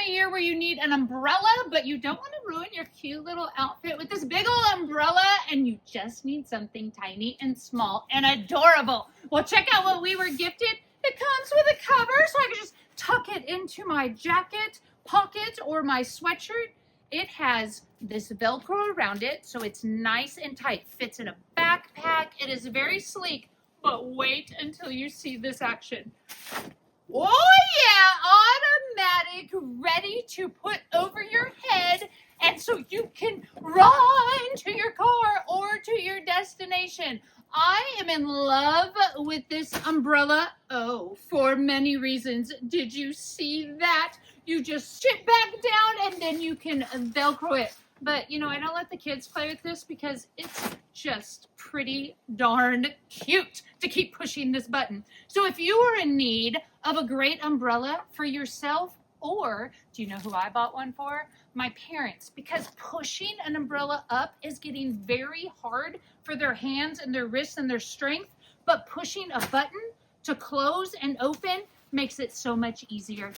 of year where you need an umbrella, but you don't want to ruin your cute little outfit with this big old umbrella, and you just need something tiny and small and adorable. Well, check out what we were gifted. It comes with a cover, so I can just tuck it into my jacket pocket or my sweatshirt. It has this Velcro around it, so it's nice and tight. Fits in a backpack. It is very sleek, but wait until you see this action. Oh yeah, automatic, ready to put over your head, and so you can run to your car or to your destination. I am in love with this umbrella, for many reasons. Did you see that? You just sit back down and then you can Velcro it. But, you know, I don't let the kids play with this because it's just pretty darn cute to keep pushing this button. So if you are in need of a great umbrella for yourself, or do you know who I bought one for? My parents, because pushing an umbrella up is getting very hard for their hands and their wrists and their strength, but pushing a button to close and open makes it so much easier.